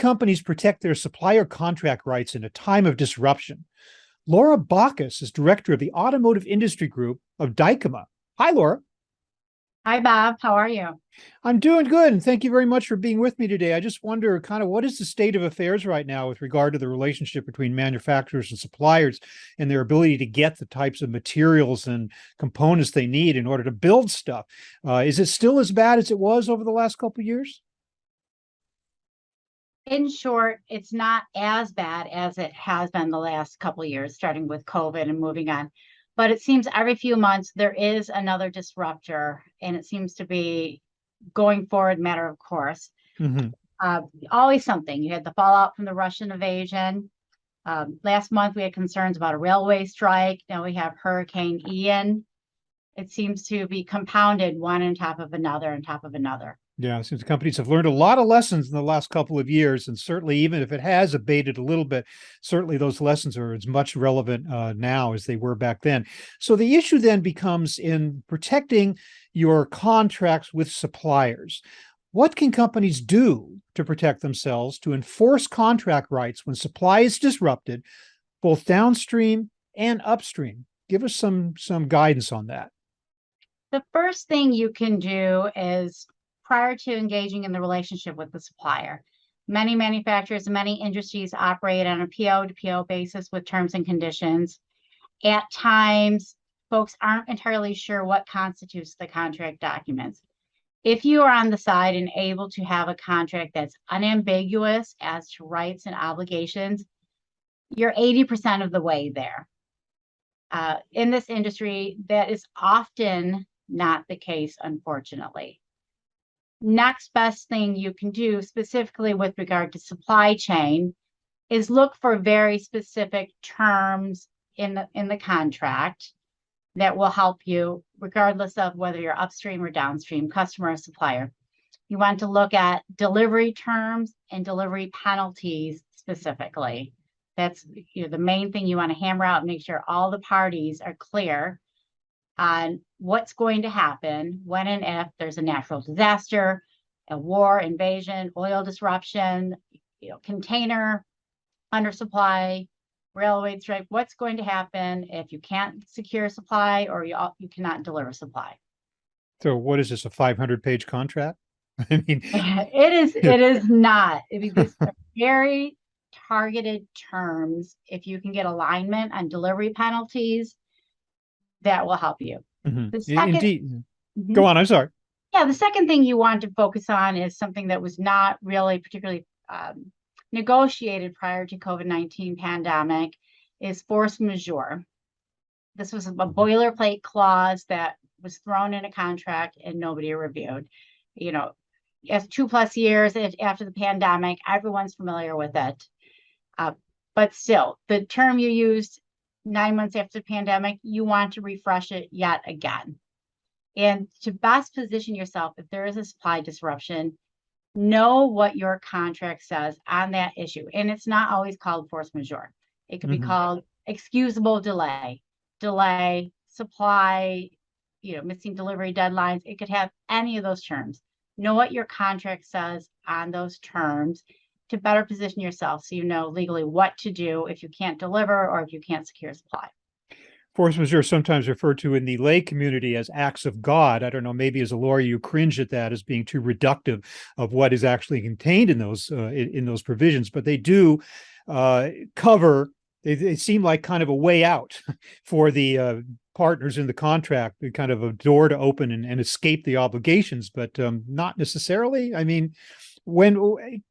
companies protect their supplier contract rights in a time of disruption? Laura Baucus is director of the Automotive Industry Group of Dykema. Hi, Laura. Hi, Bob. How are you? I'm doing good, and thank you very much for being with me today. I just wonder kind of what is the state of affairs right now with regard to the relationship between manufacturers and suppliers and their ability to get the types of materials and components they need in order to build stuff. Is it still as bad as it was over the last couple of years? In short, it's not as bad as it has been the last couple of years, starting with COVID and moving on. But it seems every few months there is another disruptor, and it seems to be going forward matter of course. Mm-hmm. Always something. You had the fallout from the Russian invasion. Last month we had concerns about a railway strike. Now we have Hurricane Ian. It seems to be compounded one on top of another on top of another. Yeah, since companies have learned a lot of lessons in the last couple of years, and certainly even if it has abated a little bit, certainly those lessons are as much relevant now as they were back then. So the issue then becomes in protecting your contracts with suppliers. What can companies do to protect themselves, to enforce contract rights when supply is disrupted, both downstream and upstream? Give us some guidance on that. The first thing you can do is prior to engaging in the relationship with the supplier. Many manufacturers and many industries operate on a PO to PO basis with terms and conditions. At times, folks aren't entirely sure what constitutes the contract documents. If you are on the side and able to have a contract that's unambiguous as to rights and obligations, you're 80% of the way there. In this industry, that is often not the case, unfortunately. Next best thing you can do, specifically with regard to supply chain, is look for very specific terms in the contract that will help you, regardless of whether you're upstream or downstream, customer or supplier. You want to look at delivery terms and delivery penalties specifically. That's the main thing you want to hammer out and make sure all the parties are clear on what's going to happen when and if there's a natural disaster, a war, invasion, oil disruption, container undersupply, railway strike. What's going to happen if you can't secure supply or you cannot deliver supply? So what is this, a 500-page contract? I mean, it is not. I mean, these are very targeted terms. If you can get alignment on delivery penalties, that will help you. mm-hmm. The second, Indeed. Go on, I'm sorry. Yeah, the second thing you want to focus on is something that was not really particularly negotiated prior to COVID-19 pandemic is force majeure. This was a boilerplate clause that was thrown in a contract and nobody reviewed. As 2+ years after the pandemic, everyone's familiar with it. But still, the term you used 9 months after the pandemic, you want to refresh it yet again. And to best position yourself, if there is a supply disruption, know what your contract says on that issue. And it's not always called force majeure. It could be called excusable delay, supply, missing delivery deadlines. It could have any of those terms. Know what your contract says on those terms to better position yourself so you know legally what to do if you can't deliver or if you can't secure supply. Force majeure sometimes referred to in the lay community as acts of God. I don't know, maybe as a lawyer you cringe at that as being too reductive of what is actually contained in those provisions, but they do cover. They seem like kind of a way out for the partners in the contract, kind of a door to open and escape the obligations, but not necessarily. I mean,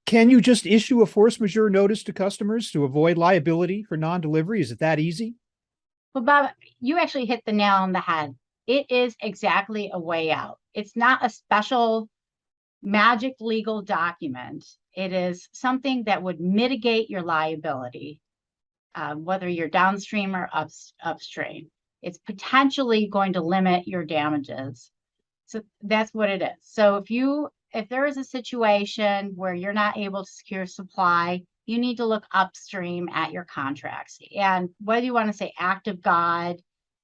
can you just issue a force majeure notice to customers to avoid liability for non-delivery? Is it that easy? Well, Bob, you actually hit the nail on the head. It is exactly a way out. It's not a special magic legal document. It is something that would mitigate your liability, whether you're downstream or upstream. It's potentially going to limit your damages. So that's what it is. So if there is a situation where you're not able to secure supply, you need to look upstream at your contracts. And whether you want to say act of God,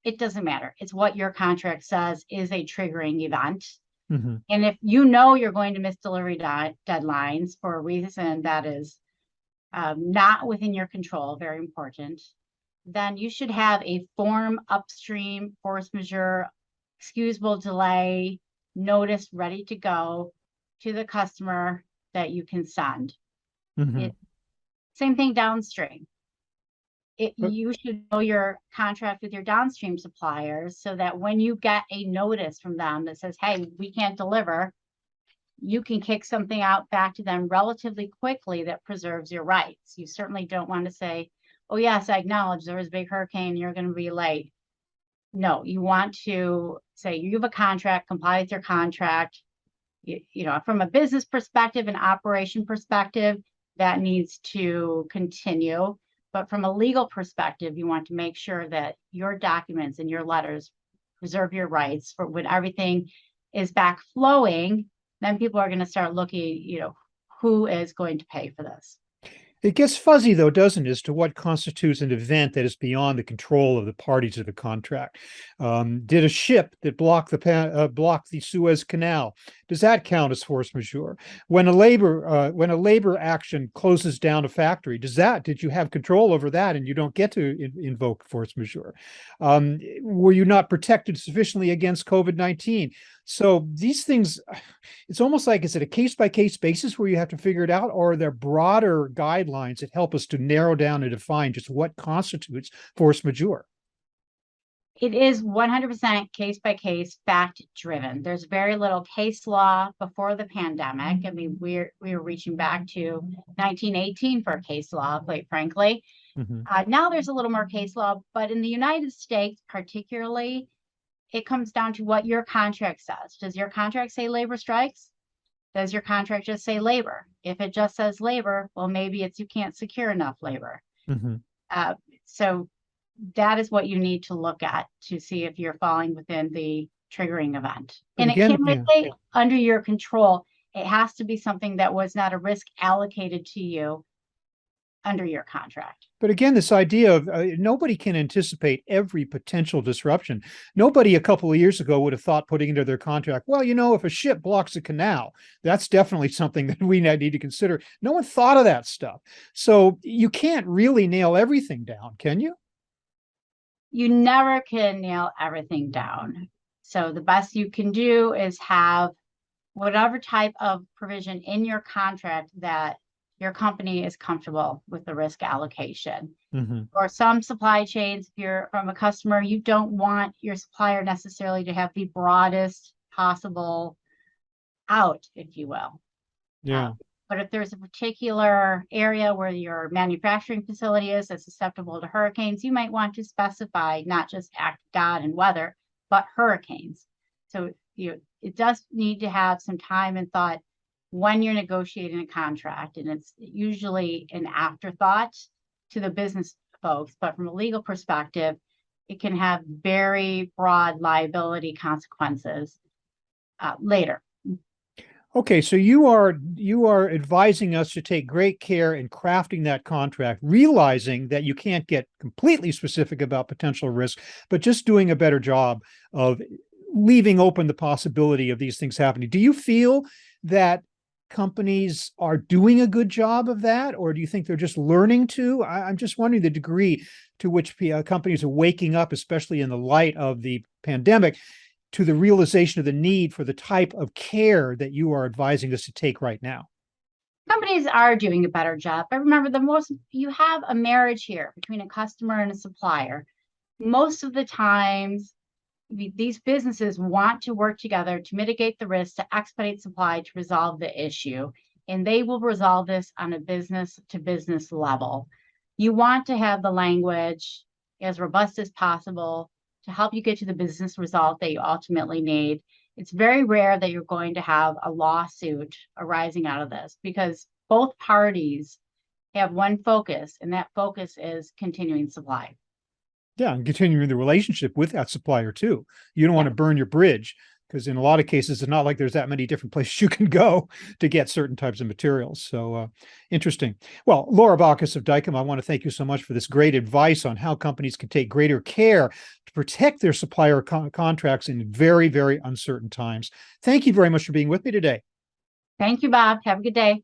it doesn't matter. It's what your contract says is a triggering event. Mhm. And if you know you're going to miss delivery deadlines for a reason that is not within your control, very important, then you should have a form upstream force majeure excusable delay notice ready to go to the customer that you can send. Mhm. It, same thing downstream. But You should know your contract with your downstream suppliers so that when you get a notice from them that says, hey, we can't deliver, you can kick something out back to them relatively quickly that preserves your rights. You certainly don't want to say, oh, yes, I acknowledge there was a big hurricane, you're going to be late. No, you want to say you have a contract, comply with your contract. From a business perspective and operation perspective, that needs to continue. But from a legal perspective, you want to make sure that your documents and your letters preserve your rights for when everything is back flowing. Then people are going to start looking, who is going to pay for this? it gets fuzzy, though, doesn't it, as to what constitutes an event that is beyond the control of the parties of the contract. Did a ship that blocked the Suez Canal, does that count as force majeure? When a labor action closes down a factory, did you have control over that and you don't get to invoke force majeure? Were you not protected sufficiently against COVID-19? So these things, it's almost like, is it a case by case basis where you have to figure it out, or are there broader guidelines that help us to narrow down and define just what constitutes force majeure? It is 100% case by case, fact driven. There's very little case law before the pandemic. I mean, we were reaching back to 1918 for case law, quite frankly. Mhm. Now there's a little more case law, but in the United States, particularly, it comes down to what your contract says. Does your contract say labor strikes? Does your contract just say labor? If it just says labor, well, maybe it's you can't secure enough labor. Mhm. Uh, so that is what you need to look at to see if you're falling within the triggering event. But And it again, can't really under your control. It has to be something that was not a risk allocated to you under your contract. But again, this idea of nobody can anticipate every potential disruption. Nobody a couple of years ago would have thought, putting into their contract, well, if a ship blocks a canal, that's definitely something that we need to consider. No one thought of that stuff. So you can't really nail everything down, can you? You never can nail everything down. So the best you can do is have whatever type of provision in your contract that your company is comfortable with the risk allocation. Mm-hmm. Or some supply chains, if you're from a customer, you don't want your supplier necessarily to have the broadest possible out, if you will. Yeah. But if there's a particular area where your manufacturing facility is that's susceptible to hurricanes, you might want to specify not just act God and weather, but hurricanes. So it does need to have some time and thought when you're negotiating a contract, and it's usually an afterthought to the business folks, but from a legal perspective, it can have very broad liability consequences later. Okay, so you are advising us to take great care in crafting that contract, realizing that you can't get completely specific about potential risk, but just doing a better job of leaving open the possibility of these things happening. Do you feel that companies are doing a good job of that, or do you think they're just learning to? I'm just wondering the degree to which companies are waking up, especially in the light of the pandemic, to the realization of the need for the type of care that you are advising us to take right now. Companies are doing a better job. But remember, you have a marriage here between a customer and a supplier. Most of the times, these businesses want to work together to mitigate the risk, to expedite supply, to resolve the issue. And they will resolve this on a business to business level. You want to have the language as robust as possible to help you get to the business result that you ultimately need. It's very rare that you're going to have a lawsuit arising out of this because both parties have one focus, and that focus is continuing supply. Yeah, and continuing the relationship with that supplier too. You don't want Yeah. to burn your bridge. because in a lot of cases, it's not like there's that many different places you can go to get certain types of materials. So interesting. Well, Laura Baucus of Dykema, I want to thank you so much for this great advice on how companies can take greater care to protect their supplier contracts in very, very uncertain times. Thank you very much for being with me today. Thank you, Bob. Have a good day.